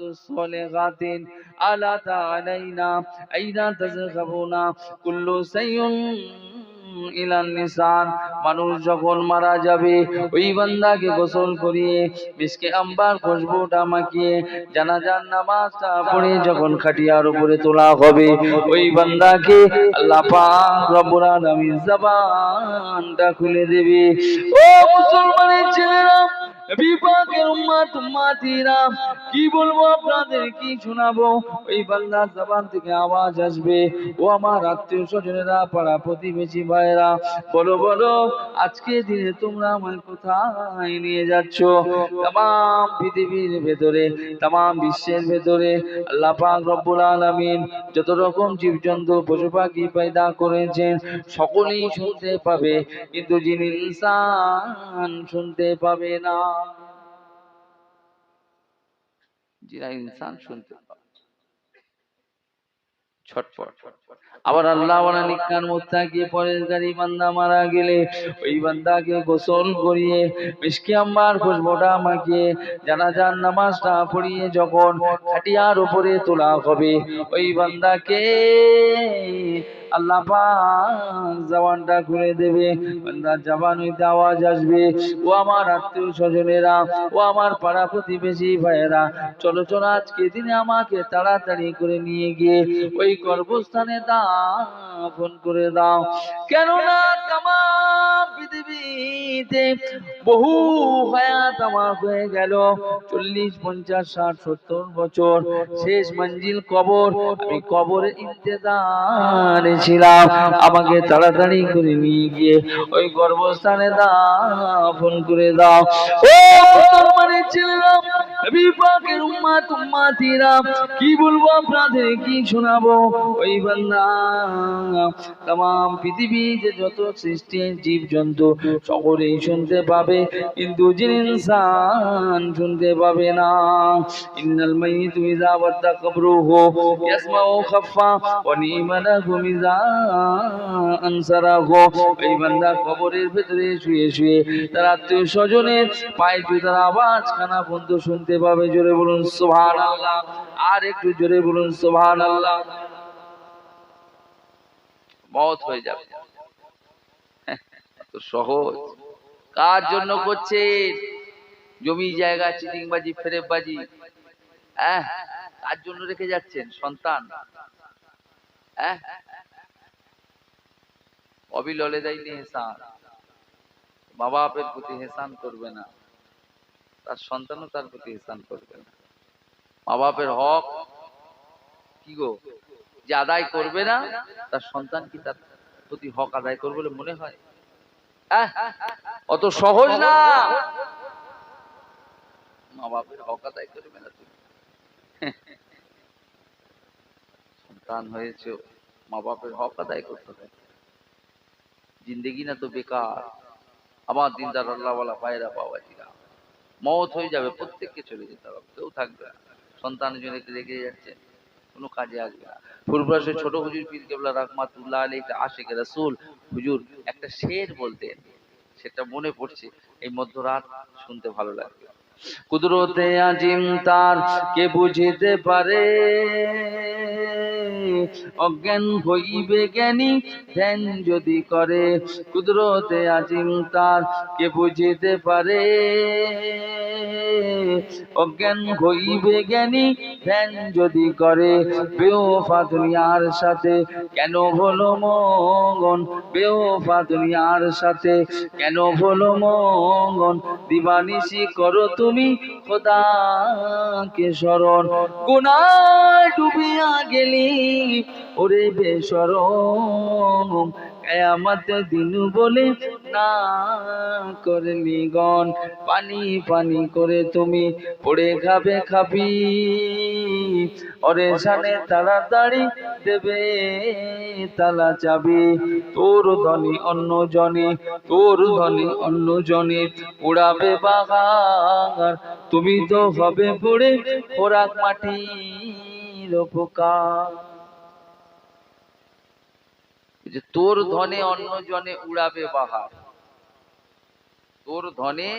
الصالحات ألا علينا أين تذهبون كل شيء ইলান Nissan. মানুষ যখন মারা যাবে ওই বান্দাকে গোসল করিয়ে মিসকে আম্বার খুশবুটা মাখিয়ে জানাজার নামাজটা পড়ে যখন খাটিয়ার উপরে তোলা হবে ওই বান্দাকে আল্লাহ পাক রব্বুল আলামিন জবানটা খুলে দেবে। ও মুসলমানের ছেলেরা, নবী পাকের উম্মত উম্মতিরা, কি বলবো আপনাদের, কি শোনাবো? ওই বান্দার জবান থেকে আওয়াজ আসবে, ও আমার আত্মীয় স্বজনেরা, পাড়া প্রতিবেশী ভাইরা, বলো বলো আজকে দিনে তোমরা আমায় কোথায় নিয়ে যাচ্ছ? তাম পৃথিবীর ভেতরে, তাম বিশ্বের ভেতরে আল্লাহ পাক রব্বুল আলামিন যত রকম জীবজন্তু পশু পাখি পয়দা করেছেন সকলেই শুনতে পাবে, কিন্তু যিনি ইনসান শুনতে পাবে না। যারা ইনসান শুনতে পাবে ছটফট। আবার আল্লাহ ওয়ালা নিকান মুত্তাকি পরেজগারি বান্দা মারা গেলে ওই বান্দাকে গোসল করিয়ে মিশকে আম্বার খুশবুটা মাখিয়ে জানাজার নামাজটা পড়িয়ে যখন খাটিয়ার উপরে তোলা হবে ওই বান্দাকে আল্লাহ পাক জবানটা খুলে দেবে। বান্দার জবান হইতে আওয়াজ আসবে, ও আমার আত্মীয় স্বজনেরা, ও আমার পাড়া প্রতিবেশী ভাইয়েরা, চলো চলো আজকে দিনে আমাকে তাড়াতাড়ি করে নিয়ে গিয়ে ওই কর্মস্থানে দাফন করে দাও। কেননা তামাম পৃথিবীতে বহু হায়াত আমার হয়ে গেল, 40, 50, 60, 70 বছর। শেষ মঞ্জিল কবর, আমি কবরের ইন্তজারে ছিলাম, আমাকে তাড়াতাড়ি করে নিয়ে গিয়ে ওই গর্ভস্থানে দাফন করে দাও। ও মুসলমানের ছেলেরা, নবী পাকের উম্মত উম্মতিরা, কি বলবো আপনাদের, কি শোনাবো? ওই বান্দা তাম পৃথিবীতে যত সৃষ্টি জীব জন্তু সকলেই শুনতে পাবে, কিন্তু যিনি ইনসান শুনতে পাবে না। ইন্নাল মাইয়িতু ইযা ওয়াদ্দা কবরুহু ইয়াসমাউ খাফফা ওয়া নি'মা লাহু ইযা আনসারাহু। এই বান্দা কবরের ভিতরে শুয়ে শুয়ে তার আত্মীয় স্বজনের পায়ে জুতার আওয়াজ খানা বন্ধ শুনতে পাবে। জোরে বলুন সুবহানাল্লাহ, আর একটু জোরে বলুন সুবহানাল্লাহ। মওত হয়ে যাবে, তো সহজ। কার জন্য করছেন? জমি জায়গা চিটিংবাজি ফেরেববাজি, কার জন্য রেখে যাচ্ছেন? সন্তান। অবিললে দেয়নি হেসান, মা বাপের প্রতি হেসান করবে না, তার সন্তানও তার প্রতি হেসান করবে না। মা বাপের হক কি গো যে আদায় করবে না, তার সন্তান কি তার প্রতি হক আদায় করবে বলে মনে হয়? অত সহজ না। মা বাপের হক আদায় করবে না তুমি, সন্তান হয়েছে, মা বাপের হক আদায় করতে হবে। জিন্দেগি না তো বেকার। আমার দিনদার আল্লাহওয়ালা ভাইরা বাবাজিরা, মওত হয়ে যাবে, প্রত্যেককে চলে যেতে হবে, কেউ থাকবে না। সন্তানের জন্য রেখে যাচ্ছে, কোনো কাজে আসবে না। ফুরফুরাসের ছোট হুজুর পীর কেবলা রাহমাতুল্লাহ আলাইহি আশিক রাসূল হুজুর একটা শের বলতেন, সেটা মনে পড়ছে, এই মধ্যরাত শুনতে ভালো লাগবে। কুদরতে আজিম তার কে বুঝিতে পারে, অজ্ঞান হইবে জ্ঞানী ধ্যান যদি করে। কুদরতে আজিম তার কে বুঝিতে পারে, অজ্ঞান হইবে জ্ঞানী ধ্যান যদি করে। বেওফা দুনিয়ার সাথে কেন হলো মগন, বেওফা দুনিয়ার সাথে কেন হলো মগন, দিবানিশি করো তুমি খোদাকে স্মরণ। গুনায় ডুবিয়া গেলি ওরে বেশরম, কিয়ামতের দিন বলে না করলি গন। পানি পানি করে তুমি পড়ে খাবে খাবি, ওরে সানে তাড়াতাড়ি দেবে তালা চাবি। তোর ধনী অন্য জনে, তোর ধনী অন্য জনে উড়াবে বাগান, তুমি তো হবে পড়ে খোরাক মাটির উপকার। যে তোর ধনে অন্য জনে উড়াবে বাহার, তোর ধনে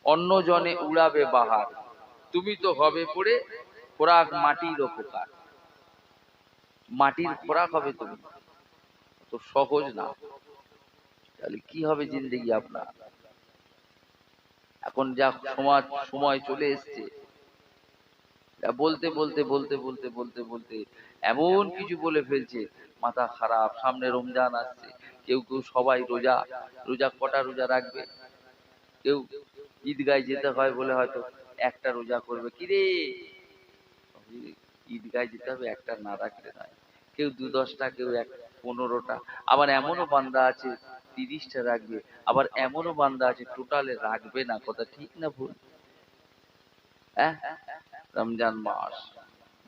অন্য জনে উড়াবে বাহার, তুমি তো হবে পড়ে খোরাক মাটির উপকার, মাটির খোরাক হবে তুমি, তো সহজ না। তাহলে কি হবে জিন্দেগি আপনার? এখন যা সময় চলে এসছে, বলতে বলতে বলতে বলতে বলতে বলতে এমন কিছু বলে ফেলছে, মাথা খারাপ। সামনে রমজান আসছে, কেউ কেউ সবাই রোজা, রোজা কটা রোজা রাখবে, কেউ ঈদগায় যেতে হয় বলে হয়তো একটা রোজা করবে। কিরে ঈদগায় যেতে হবে, একটা না রাখলে নয়। কেউ 10টা, কেউ 15টা, আবার এমনও বান্দা আছে 30টা রাখবে, আবার এমনও বান্দা আছে টোটালে রাখবে না। কথা ঠিক না ভুল? হ্যাঁ, রমজান মাস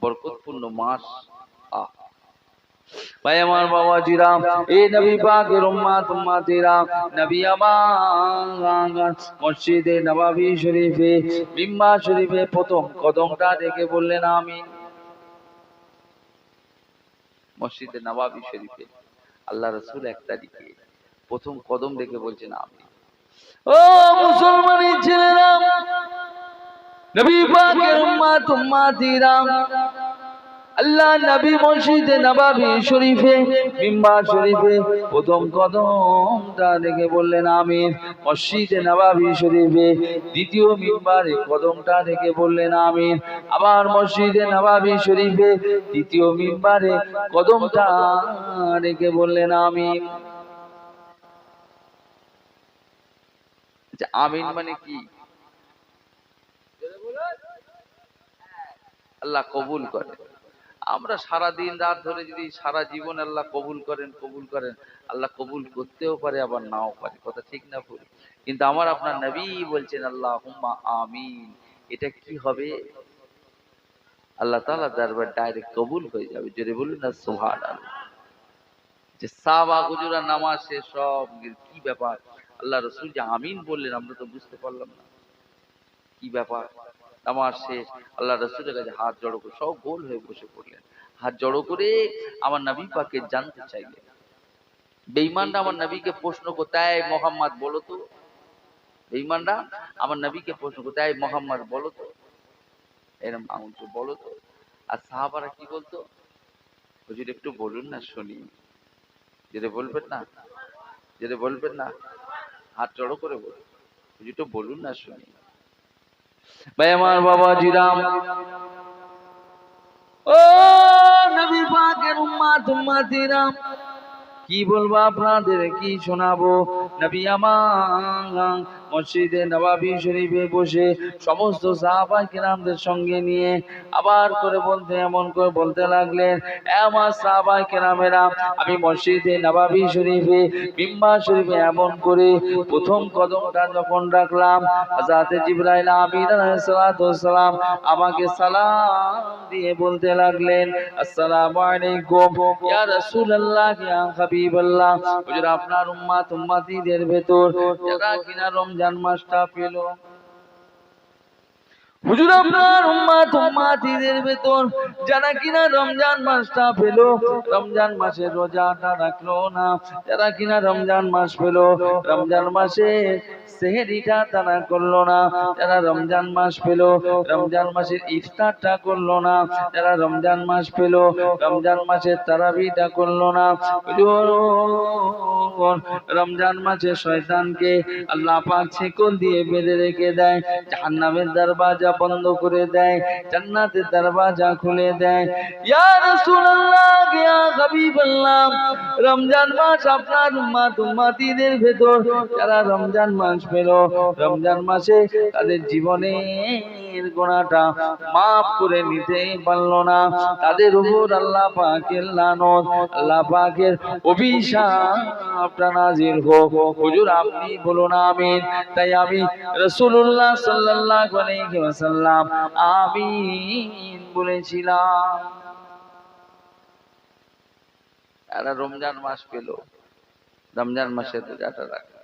বরকতপূর্ণ মাস। আহ ভাই আমার বাবাজিরা, এই নবী পাকের উম্মত উম্মতিরা, নবী আমার মসজিদে নববী শরীফে, মিম্বার শরীফে প্রথম কদমটা দেখে বললেন আমিন। মসজিদে নববী শরীফে আল্লাহ রাসূল 1 তারিখে প্রথম কদম দেখে বলছেন আমিন। ও মুসলমানের ছেলেরা, নবী পাকের উম্মত উম্মতিরা, আল্লাহ নবী মসজিদে নববী শরীফে, মিম্বার শরীফে প্রথম কদমটা দেখে বললেন আমিন। মসজিদে নববী শরীফে দ্বিতীয় মিম্বারে কদমটা দেখে বললেন আমিন। আবার মসজিদে নববী শরীফে দ্বিতীয় মিম্বারে কদমটা দেখে বললেন আমিন। আমিন মানে কি? আল্লাহ কবুল করে। আমরা সারা দিন রাত ধরে যদি সারা জীবন আল্লাহ কবুল করেন কবুল করেন, আল্লাহ কবুল করতেও পারে আবার নাও পারে। কথা ঠিক না ভুল? কিন্তু আমার আপনার নবী বলছেন আল্লাহুম্মা আমিন। এটা কি হবে? আল্লাহ তাআলা দরবার ডাইরেক্ট কবুল হয়ে যাবে। জোরে বলুন না সুবহানাল্লাহ। যে সাহাবা হুজুরা নামাজ শেষ, সব কি ব্যাপার, আল্লাহ রাসূল যে আমিন বললেন, আমরা তো বুঝতে পারলাম না কি ব্যাপার। নামাজ শেষ, আল্লাহ রাসূলের কাছে হাত জড়ো করে সব গোল হয়ে বসে পড়লেন। হাত জড়ো করে আমার নবী পাকে জানতে চাইলেন। বেঈমানরা আমার নবীকে প্রশ্ন করতে, এই মুহাম্মদ বলো তো। বেঈমানরা আমার নবীকে প্রশ্ন করতে, এই মুহাম্মদ বলো তো, এরকম আঙুল তো বলো তো। আর সাহাবারা কি বলতো? হুজুর একটু বলুন না শুনি। যেটা বলবেন না, যেটা বলবেন না, হাত জড়ো করে বলুন, হুজুর একটু বলুন না শুনি। ভাই আমার বাবাজিরা, ও নবী পাকের উম্মত উম্মতিরা, কি বলবো আপনাদের, কি শোনাবো? নবী আমার মসজিদে নববী শরীফে বসে সমস্ত সাহাবায়ে কিরামদের সঙ্গে নিয়ে আবার করে বলতে, এমন করে বলতে লাগলেন, আমার সাহাবায়ে কিরামেরা, আমি মসজিদে নববী শরীফে, মিম্বার শরীফে এমন করে প্রথম কদমটা যখন রাখলাম, হযরত জিবরাইল আমিন আলাইহিস সালাতু ওয়াস সালাম আমাকে সালাম দিয়ে বলতে লাগলেন, আসসালামু আলাইকুম ইয়া রাসূলুল্লাহ, ইয়া হাবিবাল্লাহ। হুজুর আপনার উম্মত উম্মতিদের ভেতর যারা কিনা রমজান মাসটা পেল, হুজুর আপনার উম্মত উম্মতিদের ভেতর যারা কিনা রমজান মাসটা পেল, রমজান মাসের রোজাটা রাখলো না, যারা কিনা রমজান মাস পেল, রমজান মাসে সেহরিটা তারা করলো না, যারা রমজান মাস পেল, রমজান মাসের ইফতারটা করলো না, যারা রমজান মাস পেল, রমজান মাসের তারাবিটা করলো না, রমজান মাসে শয়তানকে আল্লাহ পাক ছিকল দিয়ে বেঁধে রেখে দেয়, জাহান্নামের দরজা বন্ধ করে দেয়, জান্নাতের দরজা খুলে দেয়। ইয়া রাসূলুল্লাহ, ইয়া হাবিবাল্লাহ, রমজান মাস আপনার উম্মত উম্মতিদের ভেতর যারা রমজান মাস পেল, রমজান মাসে তাদের জীবনের গুনাহটা মাফ করে নিতে পারল না, তাদের উপর আল্লাহ পাকের লানত, আল্লাহ পাকের অভিশাপটা নাজিল হোক। হুজুর আপনি বলুন আমিন। তাই আমি রাসূলুল্লাহ সাল্লাল্লাহু আলাইহি ওয়াসাল্লাম আমিন বলেছিলাম। এরা রমজান মাস পেল, রমজান মাসে রোজাটা রাখা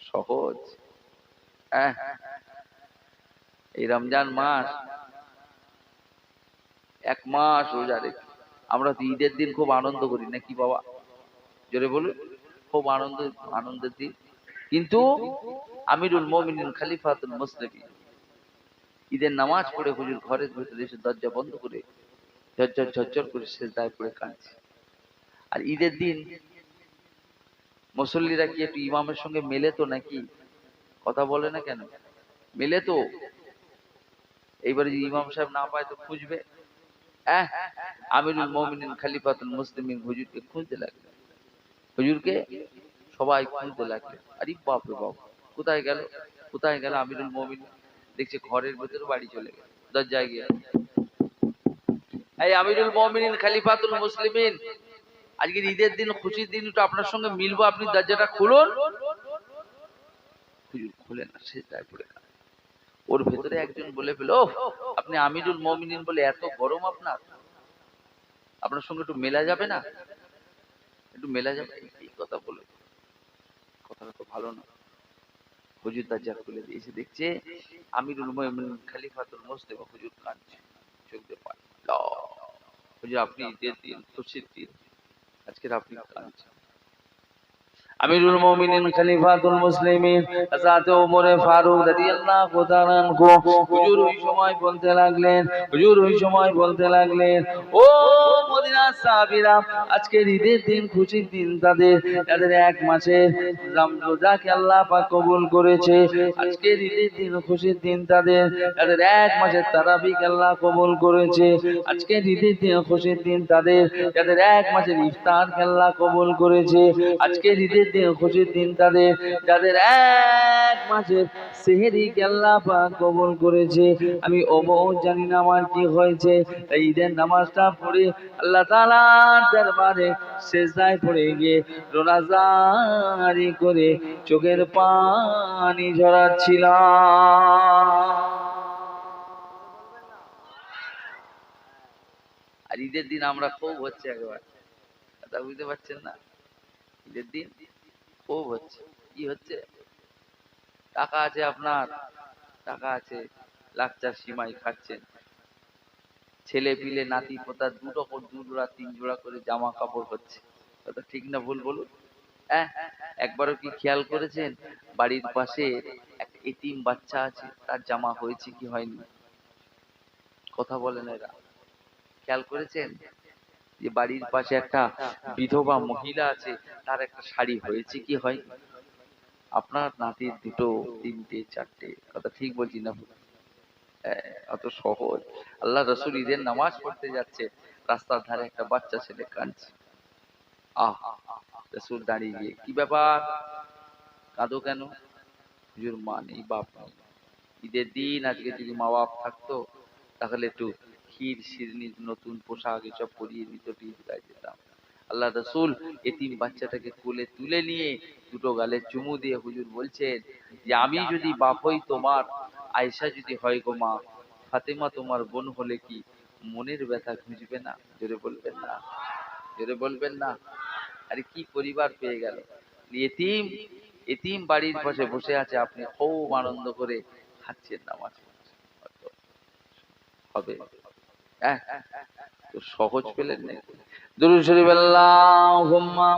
সহজ? হ্যাঁ, এই রমজান মাস 1 মাস রোজা রেখে আমরা তো ঈদের দিন খুব আনন্দ করি নাকি বাবা? জোরে বলুন, খুব আনন্দের দিন। কিন্তু আমিরুল মুমিনিন খলিফাতুল মুসলিমিন ঈদের নামাজ পড়ে হুজুর ঘরের ভিতরে এসে দরজা বন্ধ করে ঝরঝর ঝরঝর করে সেজদায় পড়ে কাঁদছে। আর ঈদের দিন মুসল্লিরা কি একটু ইমামের সঙ্গে মেলে তো নাকি? কথা বলে না কেন? মেলে তো। এইবারে যদি ইমাম সাহেব না পায় তো খুঁজবে। আমিরুল মুমিনিন খলিফাতুল মুসলিমিন হুজুরকে খুঁজতে লাগলো। হুজুরকে সবাই খুঁজতে লাগলো। আরে বাপ রে বাপ, কোথায় গেল কোথায় গেল আমিরুল মুমিনিন? দেখছে ঘরের ভেতরে, বাড়ি চলে গেল। দরজায় গিয়ে, এই আমিরুল মুমিনিন খলিফাতুল মুসলিমিন, আজকের ঈদের দিন, খুশির দিন, একটু আপনার সঙ্গে মিলবো, আপনি দরজাটা খুলুন। হুজুর খুলে না, সেজদায় পড়ে গেল। ওর ভেতরে একজন বলে ফেল, আপনি আমিরুল মুমিনিন বলে এত গরম আপনার, আপনার সঙ্গে একটু মেলা যাবে না? একটু মেলা যাবে? এই কথা বলে, কথাটা তো ভালো না। হুজুর দরজা খুলে দিয়ে এসে দেখছে আমিরুল মুমিনিন খলিফাতুল মুসলিম হুজুর কাঁদছে, চোখ দিয়ে পানি। হুজুর আপনি ঈদের দিন, খুশির দিন, আজকের আপনি কাঁদছেন। আমিরুল মুমিনিন খলিফাতুল মুসলিমিন হযরত ওমর ফারুক রাদিয়াল্লাহু তাআলা আনহু হুজুর ওই সময় বলতে লাগলেন, হুজুর ওই সময় বলতে লাগলেন, ও মদিনার সাহাবীরা, আজকের ঈদের দিন, খুশির দিন তাদের, যাদের এক মাসের রোজাকে আল্লাহ পাক কবুল করেছে। আজকের ঈদের দিন, খুশির দিন তাদের, যাদের এক মাসের তারাবিক আল্লাহ কবুল করেছে। আজকের ঈদের দিন, খুশির দিন তাদের, যাদের এক মাসের ইফতার আল্লাহ কবুল করেছে। আজকের ঈদের দিন, খুশির দিন তাদের, যাদের এক মাসের সেহরি আল্লাহ পাক কবুল করেছে। আমি ওমর জানি না আমার কি হয়েছে, তাই ঈদের নামাজটা পড়ে আল্লাহ তাআলার দরবারে সেজদায় পড়ে গিয়ে রোনাজারি করে চোখের পানি ঝরাচ্ছিলাম। আর ঈদের দিন আমরা খুব হচ্ছে একবার, কথা বুঝতে পারছেন না? ঈদের দিন খুব হচ্ছে। কি হচ্ছে? টাকা আছে আপনার, টাকা আছে, লাচ্চার সিমাই খাচ্ছেন, ছেলে পিলে নাতি পোতা দুটো করে, 2 জোড়া 3 জোড়া করে জামা কাপড় হচ্ছে। কথা ঠিক না ভুল বলুন? একবারও কি খেয়াল করেছেন বাড়ির পাশে এক এতিম বাচ্চা আছে, তার জামা হয়েছে কি হয়নি? কথা বলেন এরা, খেয়াল করেছেন যে বাড়ির পাশে একটা বিধবা মহিলা আছে, তার একটা শাড়ি হয়েছে কি হয়নি? আপনার নাতির 2, 3, 4, কথা ঠিক বলছি না? অত সহজ। আল্লাহ রাসূল ঈদের নামাজ পড়তে যাচ্ছে, রাস্তার ধারে একটা বাচ্চা ছেলে কাঁদছে। রাসূল দাঁড়িয়ে গিয়ে, কি ব্যাপার, কাঁদো কেন? হুজুর মা নেই, বাপ নেই। ঈদের দিন আজকে যদি মা বাপ থাকতো তাহলে একটু ক্ষীর শিরনি, নতুন পোশাক এসব পরিয়ে দিত, ঈদগায় যেতাম। আল্লাহ রাসূল এতিম বাচ্চাটাকে কোলে তুলে নিয়ে 2টো গালে চুমু দিয়ে হুজুর বলছেন যে আমি যদি বাপ হই তোমার, আয়েশা যদি হয় গো মা, ফাতেমা তোমার বোন হলে কি মনের ব্যথা ঘুচবে না? জোরে বলবেন না? জোরে বলবেন না? আরে কি পরিবার পেয়ে গেল! এতিম, এতিম বাড়ির পাশে বসে আছে, আপনি খুব আনন্দ করে খাচ্ছেন, নামাজ পড়ছেন। হবে? তো সহজ পেলেন না? দুরূদ শরীফ আল্লাহুম্মা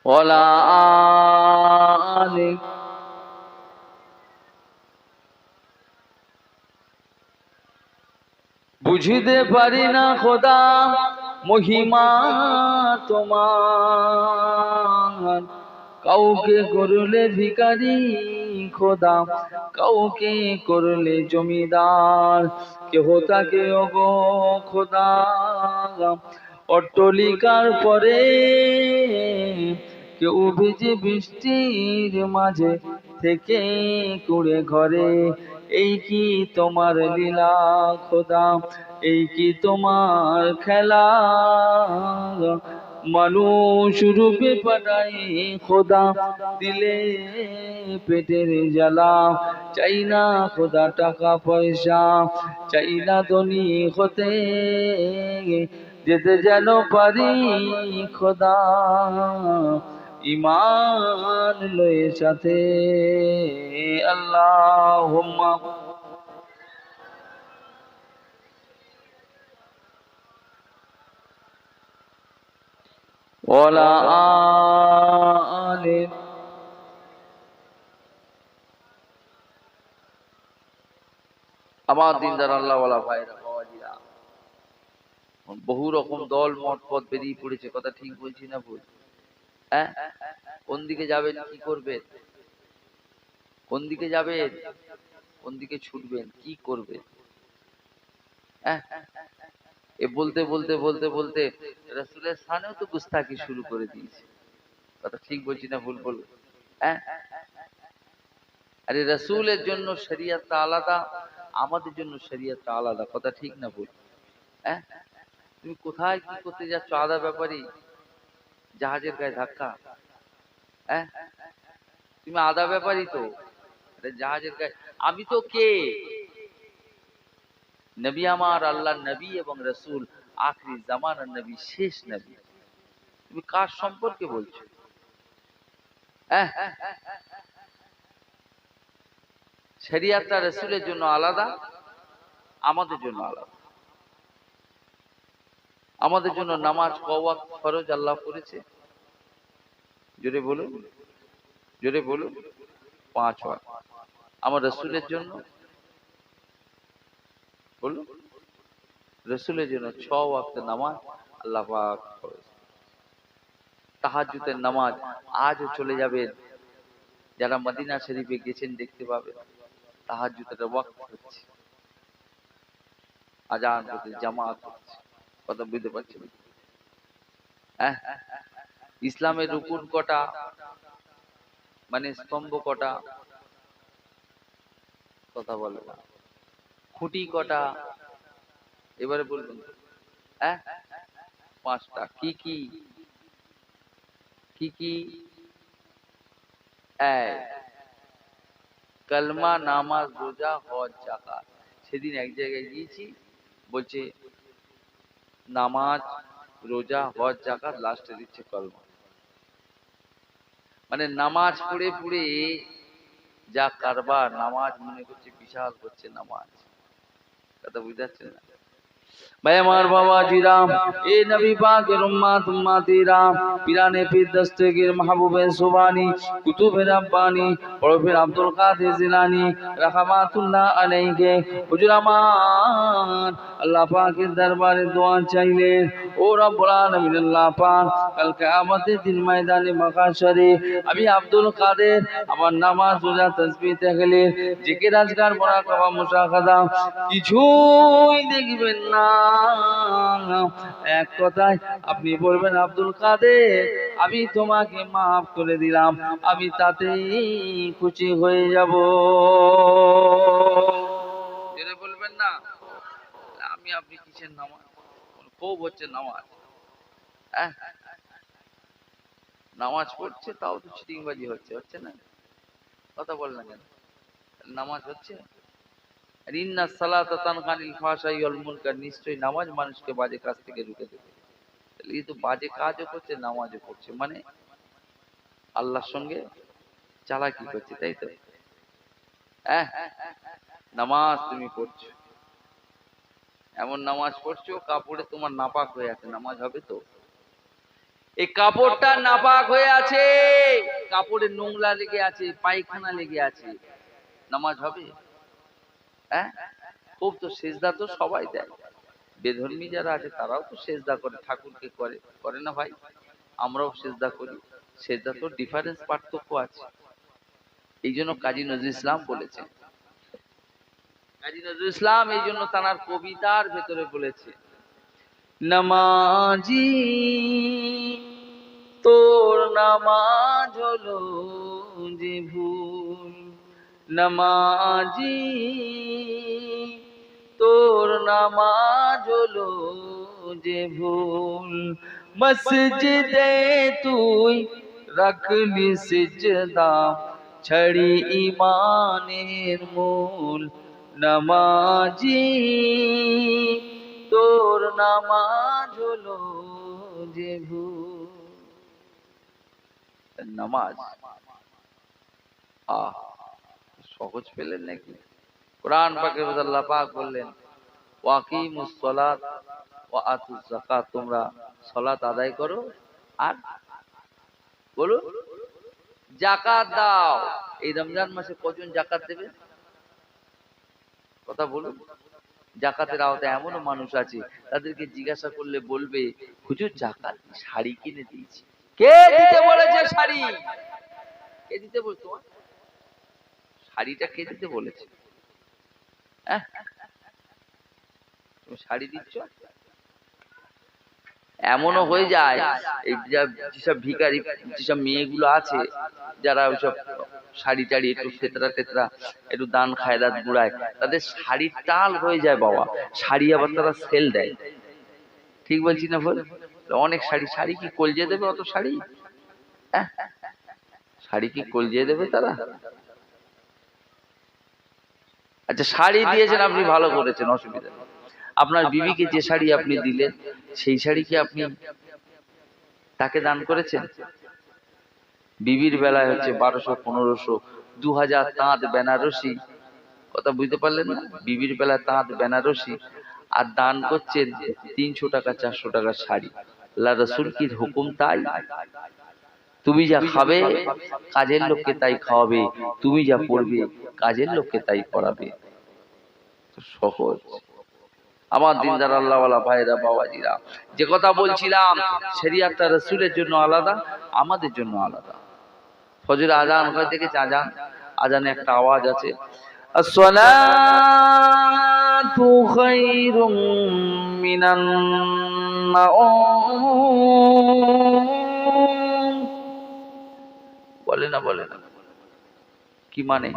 ওয়ালা আলি। বুঝিতে পারি না খোদা মহিমা তোমার, কাউকে করলে ভিখারি খোদা, কাউকে করলে জমিদার, কেহ তাকে ওগো খোদা অট্টালিকার পরে, কেউ ভিজে বৃষ্টির মাঝে থেকে কুড়ে ঘরে। এই কি তোমার লীলা খোদা, এই কি তোমার খেলা, মানুষ রূপে পাঠাই খোদা, দিলে পেটের জ্বালা। চাই না খোদা টাকা পয়সা, চাই না ধনী হতে, যেতে যেন পারি খোদা ঈমান লয়ে সাথে। আল্লাহুম্মা ওয়ালা আলি। আমার দিনদার আল্লাহওয়ালা ভাইরা বাবাজিরা, বহু রকম দল মত পথ বেরিয়ে পড়েছে, কথা ঠিক বলছি না ভুল? হ্যাঁ, কোন দিকে যাবেন, কি করবেন, কোন দিকে যাবেন, কোন দিকে ছুটবেন, কি করবেন? হ্যাঁ, এ বলতে বলতে বলতে বলতে রাসূলের শানেও তো গুস্তাখি শুরু করে দিয়েছে, কথা ঠিক বলছি না ভুল বলবো? হ্যাঁ, আরে রাসূলের জন্য শরীয়তটা আলাদা, আমাদের জন্য শরীয়তটা আলাদা, কথা ঠিক না ভুল? হ্যাঁ, তুমি কোথায় কি করতে যাচ্ছ? আদা ব্যাপারী জাহাজের গায়ে ধাক্কা। হ্যাঁ, তুমি আদা ব্যাপারী তো, জাহাজের গায়ে। আমি তো কে? নবী আমার, আল্লাহর নবী এবং রাসূল, আখরি জামানার নবী, শেষ নবী। তুমি কার সম্পর্কে বলছো? হ্যাঁ, শরীয়তটা রাসূলের জন্য আলাদা, আমাদের জন্য আলাদা। আমাদের জন্য নামাজ ওয়াক্ত ফরজ আল্লাহ করেছে, জোরে বলুন, জোরে বলুন, 5 ওয়াক্ত। আমার রাসূলের জন্য বলুন, রাসূলের জন্য 6 ওয়াক্ত নামাজ আল্লাহ পাক করেছে। তাহাজ্জুদের নামাজ আজও চলে যাবেন, যারা মদিনা শরীফে গেছেন দেখতে পাবেন তাহাজ্জুদের ওয়াক্ত হচ্ছে, আজান হচ্ছে, জামাত হচ্ছে, কথা বুঝতে পারছেন? হ্যাঁ, ইসলামের রুকুন কটা, মানে স্তম্ভ কটা, কথা বলে না, খুঁটি কটা, এবারে বলবেন। হ্যাঁ, 5টা। কি কি? কি কি? কালমা, নামাজ, রোজা, হজ, যাকাত। সেদিন এক জায়গায় গিয়েছি, বলছে নামাজ, রোজা, হজ, যাকাত, লাস্টে দিচ্ছে কলমা। মানে নামাজ পড়ে পড়ে যা কারবার, নামাজ মনে করছে বিশাল করছে নামাজ, কথা বুঝতে পারছেন না? भाई हमार बाबा जी राम, ए नबी पाक उम्मत उम्मती राम, पिराने पीर दस्तगीर महबूब सुबानी, कुतुब रब्बानी, और फिर अब्दुल कादिर जिलानी रहमतुल्लाह अलैहि के हुजूरामान अल्लाह पाक के दरबार दुआ चाइले। ओ रब्बुल आलमीन अल्लाह पाक कल कियामतेर दिन मैदाने महशरे আমি আব্দুল কাদের আমার নামাজ রোজা তাসবিহ তাহলিল জিকির আজকার মুরাকাবা মুশাহাদা কিছুই দেখবেন না, এক কথায় আপনি বলবেন আব্দুল কাদের আমি তোমাকে মাফ করে দিলাম, আমি তাতেই খুশি হয়ে যাব। যেটা বলবেন না, আমি আপনি কিসের নামাজ, খুব হচ্ছে নামাজ। হ্যাঁ, নামাজ পড়ছে তাও তো চিটিংবাজি হচ্ছে, হচ্ছে না? কথা বললেন কেন? নামাজ হচ্ছে। ইন্না সালাতা তানহা আনিল ফাহশাই ওয়াল মুনকার, নিশ্চয়ই নামাজ মানুষকে বাজে কাজ থেকে রুখে দেবে। তাহলে এই তো বাজে কাজও করছে, নামাজও করছে, মানে আল্লাহর সঙ্গে চালাকি করছে, তাই তো? হ্যাঁ, নামাজ তুমি পড়ছো, এমন নামাজ পড়ছো কাপড়ে তোমার নাপাক হয়ে আছে, নামাজ হবে তো? এই কাপড়টা নাপাক হয়ে আছে, কাপড়ে নোংরা লেগে আছে, পায়খানা লেগে আছে, নামাজ হবে? হ্যাঁ, খুব তো সেজদা তো সবাই দেয়, বেধর্মী যারা আছে তারাও তো সেজদা করে, ঠাকুরকে করে, করে না ভাই? আমরাও সেজদা করি, সেজদা তো ডিফারেন্স, পার্থক্য আছে। এই জন্য কাজী নজরুল ইসলাম বলেছেন, কাজী নজরুল ইসলাম এই জন্য তার কবিতার ভেতরে বলেছে, নামাজি তোর নামাজ হলো যে ভুল, নামাজি তোর নামাজ হলো যে ভুল, মসজিদে তুই রাখলি সিজদা ছড়ি ইমানের মূল, নামাজি তোর নামাজ হলো যে ভুল। নামাজ সহজ পেলেন নাকি? কোরআন পাকে আল্লাহ পাক বললেন ওয়াকিমুস সালাত ওয়া আতুজ যাকাত, তোমরা সালাত আদায় করো আর বলুন, জাকাত দাও। এই রমজান মাসে কজন জাকাত দেবে? কথা বলুন। জাকাতের আওতায় এমনও মানুষ আছে, তাদেরকে জিজ্ঞাসা করলে বলবে, হুজুর জাকাত শাড়ি কিনে দিয়েছি। কে দিতে বলেছে শাড়ি? কে দিতে বলছে? তোমার শাড়িটা কে দিতে বলেছে? হ্যাঁ, তুমি শাড়ি দিচ্ছ? এমনও হয়ে যায়, এই যেসব ভিখারি, যেসব মেয়েগুলো আছে, যারা ওইসব শাড়ি টাড়ি একটু ফেতরা টেতরা একটু দান খায়রাত গুড়ায়, তাদের শাড়ির টাল হয়ে যায় বাবা। শাড়ি আবার তারা সেল দেয়। ঠিক বলছি না বল? অনেক শাড়ি, শাড়ি কি কলজে দেবে অত শাড়ি? হ্যাঁ, শাড়ি কি কলজে দেবে তারা? আচ্ছা, শাড়ি দিয়েছেন আপনি, ভালো করেছেন, অসুবিধা নেই। আপনার বিবিকে যে শাড়ি আপনি দিলেন, সেই শাড়ি কি আপনি তাকে দান করেছেন? বিবির বেলায় হচ্ছে 1200, 1500, 2000 তাঁত বেনারসি। কথা বুঝতে পারলেন না? বিবির বেলায় তাঁত বেনারসি, আর দান করছেন 300 টাকা 400 টাকার শাড়ি। আল্লাহ রাসূল কি হুকুম তাই? তুমি যা খাবে কাজের লোককে তাই খাওয়াবে, তুমি যা পড়বে কাজের লোককে তাই পড়াবে। সহজ। আমার দিনদার আল্লাহওয়ালা ভাইরা, বাবাজিরা, যে কথা বলছিলাম, শরিয়াতটা রাসূলের জন্য আলাদা, আমাদের জন্য আলাদা। ফজর আজান হয় দেখেছে, আজান, আজানে একটা আওয়াজ আছে, আসসালাতু খায়রুম মিনান নাওম। বলে না, বলে না, কি মানে?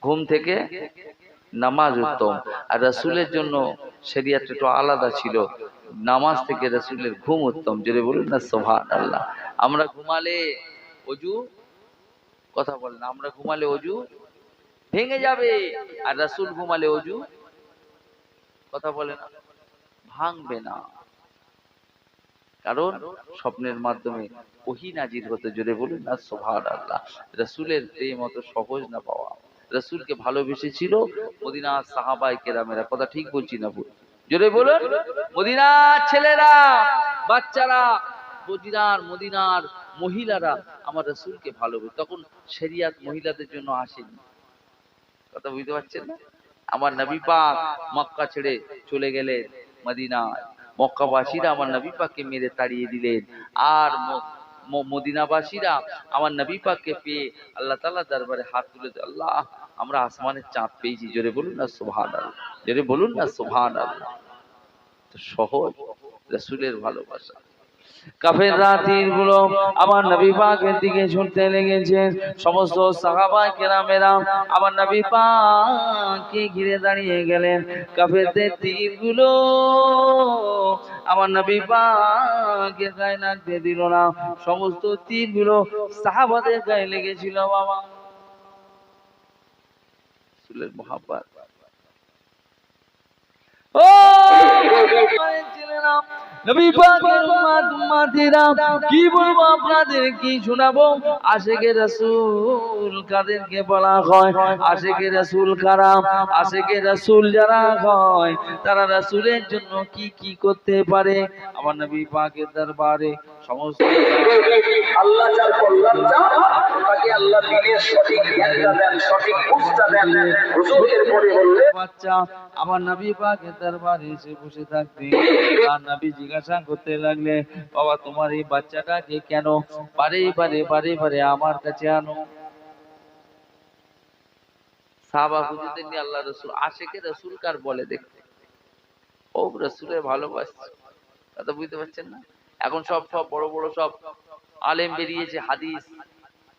ঘুম থেকে নামাজ উত্তম। আর রাসূলের জন্য শরিয়ত একটু আলাদা ছিল, নামাজ থেকে রাসূলের ঘুম উত্তম। জোরে বলুন না সুবহানাল্লাহ। আমরা ঘুমালে ওযু, কথা বলেন, আমরা ঘুমালে ওযু ভেঙে যাবে, আর রাসূল ঘুমালে ওযু, কথা বলে না, ভাঙবে না। কারণ স্বপ্নের মাধ্যমে ওহী নাজির হতে। জোরে বলুন না সুবহানাল্লাহ। রাসূলের প্রেম অত সহজ না পাওয়া। রাসূলকে ভালোবেসেছিল মদিনার সাহাবায়ে কেরামেরা। কথা ঠিক বলছি না ভুল? জোরে বলুন। মদিনার ছেলেরা, বাচ্চারা, মদিনার মহিলারা আমার রাসূলকে ভালোবাসে। তখন শরিয়ত মহিলাদের জন্য আসেনি। কথা বুঝতে পারছেন না? আমার নবী পাক মক্কা ছেড়ে চলে গেলেন মদিনায়। মক্কাবাসীরা আমার নবী পাককে মেরে তাড়িয়ে দিলেন, আর মদিনাবাসীরা আমার নবী পাককে পেয়ে আল্লাহ তাআলা দরবারে হাত তুলে, আল্লাহ আমরা আসমানের চাঁদ পেয়েছি। জোরে বলুন না সুবহানাল্লাহ। জোরে বলুন না সুবহানাল্লাহ। তো সহজ রাসূলের ভালোবাসা। কাফেররা তীরগুলো আমার নবী পাকের দিকে ছুটতে লেগেছে। সমস্ত সাহাবায়ে কেরামেরা আমার নবী পাককে ঘিরে দাঁড়িয়ে গেলেন। কাফেরদের তীরগুলো আমার নবী পাককে গায়ে লাগতে দিল না। সমস্ত তীরগুলো সাহাবাদের গায়ে লেগেছিল বাবা। রাসূলের মহব্বত। ও নবী পাকের উম্মত-উম্মতিরা, কি বলবো আপনাদের, কি শোনাবো? আশিকে রাসূল কাদেরকে বলা হয়? আশিকে রাসূল কারা? আশিকে রাসূল যারা হয়, তারা রাসূলের জন্য কি কি করতে পারে? আমার নবী পাকের দরবারে সমস্ত আল্লাহ যার কল্যাণ চান, তাকে আল্লাহ দিনের সঠিক জ্ঞানটা দেন, সঠিক বুঝটা দেন। হুজুরের পরে বললে বাচ্চা আমার নবী পাকের দরবারে এসে বসে থাকতে, আর নবী জিজ্ঞাসা করতে লাগলে, বাবা তোমার এই বাচ্চাটাকে কেন বারে বারে বারে বারে আমার কাছে আনো? সাহাবা হুজুরদের নিয়ে আল্লাহ রাসূল, আশিকে রাসূল কার বলে দেখতে, ও রাসূলের ভালোবাসা। কথা বুঝতে পারছেন না? এখন সব সব বড় বড় সব আলেম বেরিয়েছে হাদিস।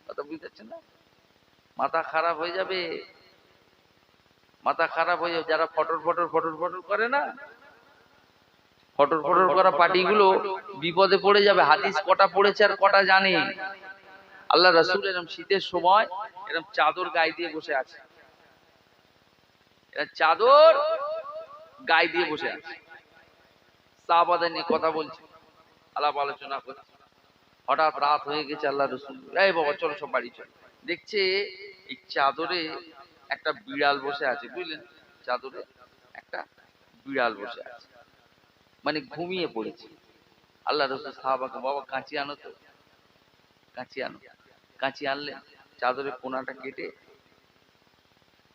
কথা বুঝতে পারছেন না? মাথা খারাপ হয়ে যাবে, মাথা খারাপ হয়ে যাবে। যারা ফটর ফটর ফটর ফটর করে না, ফটর ফটর করা পার্টিগুলো বিপদে পড়ে যাবে। হাদিস কটা পড়েছে আর কটা জানে? আল্লাহ রাসূল এরকম শীতের সময় এরকম চাদর গায়ে দিয়ে বসে আছে, এরা চাদর গায়ে দিয়ে বসে আছে, সাহাবাদের নিয়ে কথা বলছে, আলাপ আলোচনা করছে। হঠাৎ রাত হয়ে গেছে, আল্লাহ রাসূল, এই বাবা চলো সব বাড়ি চলো। দেখছে এই চাদরে একটা বিড়াল বসে আছে, বুঝলেন? চাদরে একটা বিড়াল বসে আছে। মানে ঘুমিয়ে পড়েছি। আল্লাহ রাসূল সাহাবাকে, বাবা কাঁচি আনো তো, কাঁচি আনো। কাঁচি আনলেন, চাদরের কোনাটা কেটে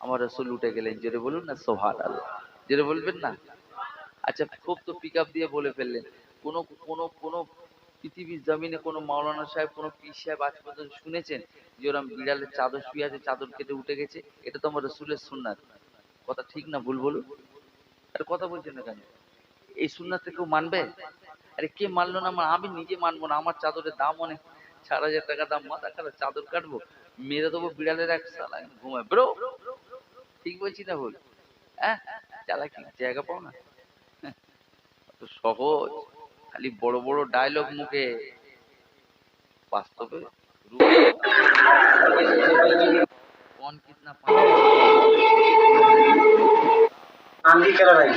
আমার রাসূল উঠে গেলেন। জোরে বলুন না সুবহানাল্লাহ, জোরে বলবেন না। আচ্ছা, খুব তো পিক আপ দিয়ে বলে ফেললেন। কোন কোন কোন পৃথিবীর জমিনে কোন মাওলানা সাহেব, কোন পীর সাহেব আজ পর্যন্ত শুনেছেন যে ওরা বিড়ালের চাদর শুয়ে আছে, চাদর কেটে উঠে গেছে? এটা তো আমার রাসূলের সুন্নাত। কথা ঠিক না ভুল বলুন? আরে কথা বলছেন না কেন? এই সুন্নাতটা কেউ মানবে? আরে কে মানলো না? আমি নিজে মানবো না। আমার চাদরের দাম অনেক, 4,000 টাকা দাম। মাথা খারাপ, চাদর কাটবো, মেরে দেবো বিড়ালের এক সালা, ঘুমায় ব্রো। ঠিক বলছি না ভুল? হ্যাঁ, চালাকি জায়গা পাও না? তো সহজ, খালি বড় বড় ডায়লগ মুখে, বাস্তবে कौन कितना आंधी चला रही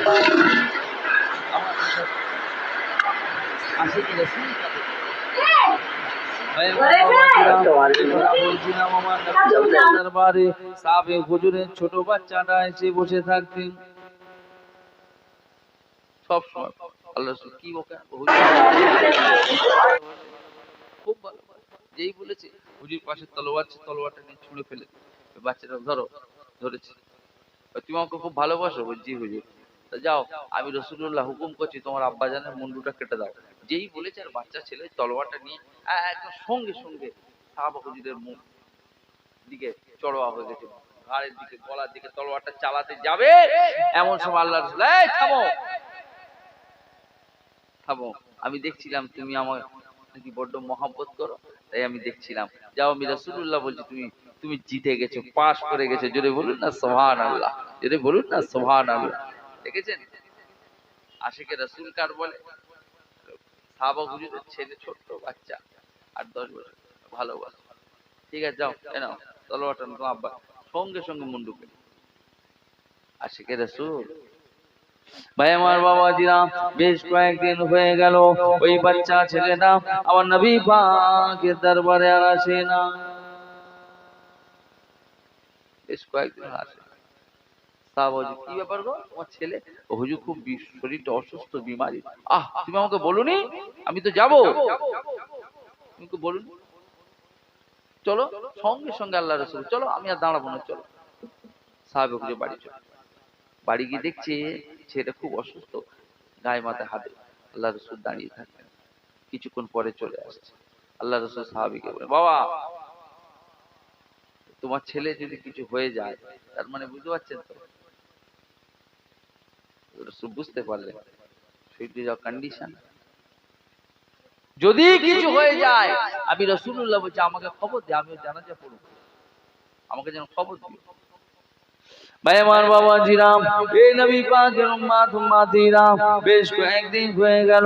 आशिक रसूल দরবারে সাহাবে হুজুরের ছোট বাচ্চাটা এসে বসে থাকতেন সব সময়। আল্লাহ রাসূল কি ওকে খুব ভালো, যেই বলেছে হুজুর পাশে তলোয়ার আছে, তলোয়ারটা নিয়ে ছুঁড়ে ফেলে বাচ্চাটা ধরো, ধরেছে। তুমি আমাকে খুব ভালোবাসো? বলছি হুজুর। তা যাও, আমি রাসূলুল্লাহ হুকুম করছি তোমার আব্বাজানের মুন্ডুটা কেটে দাও। যেই বলেছে আর বাচ্চা ছেলে তলোয়ারটা নিয়ে একদম সঙ্গে সঙ্গে সাহাবা হুজুরের মুখ দিকে চড়োয়া হয়ে গেছে, ঘাড়ের দিকে, গলার দিকে তলোয়ারটা চালাতে যাবে, এমন সময় আল্লাহ রাসূল, এই থামো থামো, আমি দেখছিলাম তুমি আমার নাকি বড্ড মহব্বত করো, তাই আমি দেখছিলাম। যাও, আমি রাসূলুল্লাহ বলছি তুমি তুমি জিতে গেছো, পাস করে গেছো। জোরে বলুন না সুবহানাল্লাহ, জোরে বলুন না সুবহানাল্লাহ। দেখেছেন আশিকে রাসূল কার বলে? সাহাবা হুজুরের ছেলে, ছোট্ট বাচ্চা, 8-10 বছর, ভালোবাসে। ঠিক আছে, যাও নাও তলোয়ারটা, তো আব্বা সঙ্গে সঙ্গে মুন্ডু কেটে। আশিকে রাসূল। ভাই আমার বাবাজিরা, বেশ কয়েকদিন হয়ে গেল ওই বাচ্চা ছেলেটা আমার নবী পাকের দরবারে আর আসে না। বেশ কয়েকদিন আসে। সাহাবাজি, কি ব্যাপার গো, তোমার ছেলে? ও হুজুর খুব শরীরটা অসুস্থ, বিমারি। তুমি আমাকে বলুনি? আমি তো যাবো, তুমি তো বলুনি। চলো, সঙ্গে সঙ্গে আল্লাহ রাসূল, চলো আমি আর দাঁড়াবো না, চলো। সাহাবে হুজুর বাড়ি চলো। বাড়ি গিয়ে দেখছে ছেলেটা খুব অসুস্থ, গায়ে মাথায় হাতে। আল্লাহ রাসূল দাঁড়িয়ে থাকতেন। কিছুক্ষণ পরে চলে আসছে। আল্লাহ রাসূল সাহাবীকে বলে, বাবা তোমার ছেলে যদি কিছু হয়ে যায়, তার মানে বুঝতে পারছেন তো? রাসূল বুঝতে পারলেন সেটি যা কন্ডিশন, যদি কিছু হয়ে যায় আমি রাসূলুল্লাহ বলছি আমাকে খবর দে, আমি জানাজা পড়ব, আমাকে যেন খবর দিও। ভাই আমার বাবাজিরা, এই নবী পাকের উম্মত উম্মতিরা, বেশ কয়েকদিন হয়ে গেল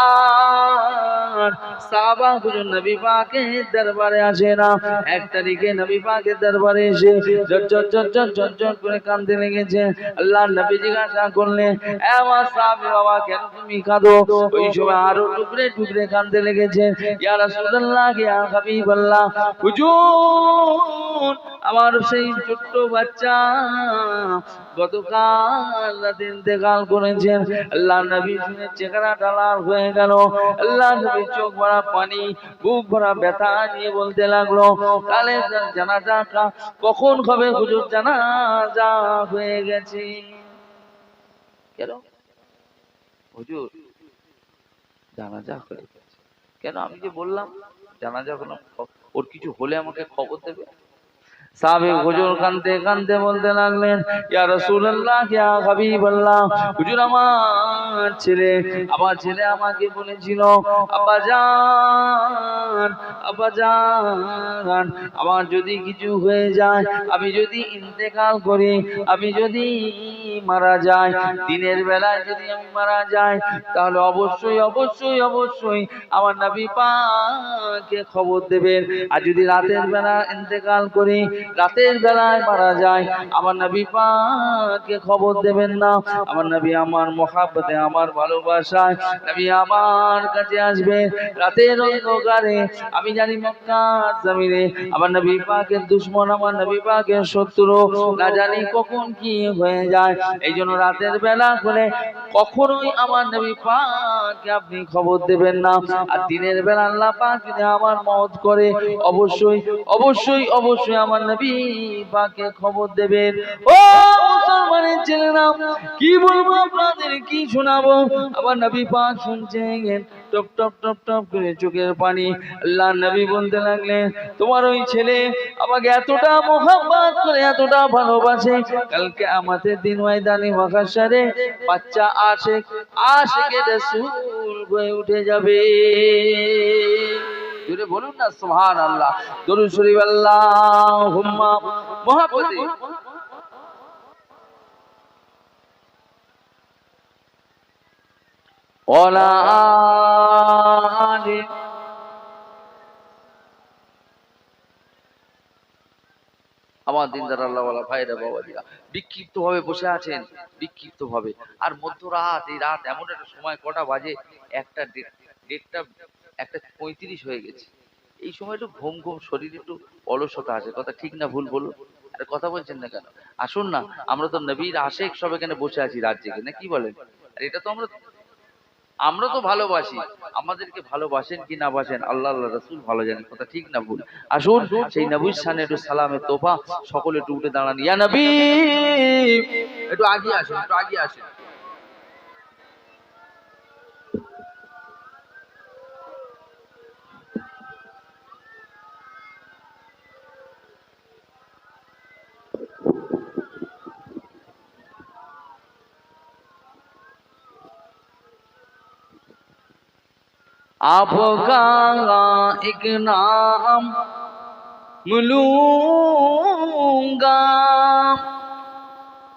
আর সাহাবা হুজুর নবী পাকের দরবারে আসে না। 1 তারিখে নবী পাকের দরবারে এসে ঝরঝর করে কাঁদতে লেগেছে। আল্লাহর নবী জিজ্ঞাসা করলেন, এ আমার সাহাবী বাবা, কেন তুমি কাঁদো? ওই সময় আরো টুকরে টুকরে কাঁদতে লেগেছে। ইয়া রাসূলুল্লাহ, ইয়া হাবিবাল্লাহ, হুজুর আমার সেই ছোট্ট বাচ্চা গতকাল রাতে ইন্তেকাল করেছেন। আল্লাহ নবী শুনে চেহারাটা লাল হয়ে গেল। আল্লাহ নবী চোখ ভরা পানি, বুক ভরা ব্যথা নিয়ে বলতে লাগলো, কালে জানাজাটা কখন হবে হুজুর? জানাজা হয়ে গেছে। কেন হুজুর জানাজা হয়ে গেছে? কেন? আমি যে বললাম জানাজা হলো, ওর কিছু হলে আমাকে খবর দেবে। সাহাবে হুজুর কাঁদতে কাঁদতে বলতে লাগলেন, ইয়া রাসূলুল্লাহ, ইয়া হাবিবাল্লাহ, হুজুর আমার ছেলে আমাকে বলেছিল, আব্বাজান আমার যদি কিছু হয়ে যায়, আমি যদি ইন্তেকাল করি, আমি যদি মারা যাই, দিনের বেলায় যদি আমি মারা যাই, তাহলে অবশ্যই অবশ্যই অবশ্যই আমার নবী পাককে খবর দেবেন। আর যদি রাতের বেলা ইন্তেকাল করি, রাতের বেলায় মারা যায়, আমার নবী পাককে খবর দেবেন না। আমার নবী আমার মহব্বতে, আমার ভালোবাসায় নবী আমার কাছে আসবে রাতের অন্ধকারে। আমি জানি মক্কার জমিনে আমার নবী পাকের দুশমন, আমার নবী পাকের শত্রু, না জানি কখন কি হয়ে যায়। এই জন্য রাতের বেলা করে কখনোই আমার নবী পাককে আপনি খবর দেবেন না। আর দিনের বেলা আল্লাহ পাক যদি আমার মওত করে অবশ্যই অবশ্যই অবশ্যই আমার নবী পাককে খবর দেবেন। ও মুসলমানের ছেলেরা, কি বলবো আপনাদের, কি শোনাবো? আমার নবী পাক শুনছেন, টপ টপ টপ টপ করে চোখের পানি। আল্লাহ নবী বলতে লাগলেন, তোমার ওই ছেলে আমাকে এতটা মোহাব্বত করে এতটা ভালোবাসে, কালকে আমাদের দিন ময়দানে মাহশারে বাচ্চা আশিকে রাসূল হয়ে উঠে যাবে। জোরে বলুন না সুবহানাল্লাহ। দরুদ শরীফ আল্লাহুম্মা মুহাব্বতে ওয়ালা আলি। আমার দিনদার আল্লাহওয়ালা ভাইরা বাবাজিরা বিক্ষিপ্ত ভাবে বসে আছেন, বিক্ষিপ্ত ভাবে। আর মধ্যরাত, এই রাত এমন একটা সময়, কটা বাজে, দেড়টা 1:35 হয়ে গেছে। এই সময় একটু ঘুম ঘুম, শরীরে একটু অলসতা আছে। কথা ঠিক না ভুল বলুন? আরে কথা বলছেন না কেন? আসুন না, আমরা তো নবীর আশিক সব এখানে বসে আছি রাত জেগে, না কি বলেন? আর এটা তো আমরা তো ভালোবাসি। আমাদেরকে ভালোবাসেন কি না বাসেন আল্লাহ আল্লাহ রাসূল ভালো জানেন। কথা ঠিক না ভুল? আসুন সেই নবীর শানে একটু সালামের তোফা সকলে একটু উঠে দাঁড়ান। ইয়া নবী, একটু আগিয়ে আসুন, একটু আগিয়ে আসুন। आपका एक नाम लूंगा,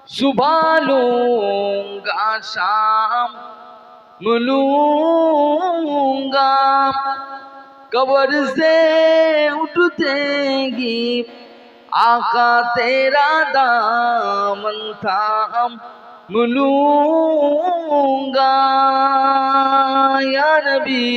सुबह लूंगा, शाम लूंगा, कब्र से उठते ही आका तेरा दामन थाम लूंगा। या नबी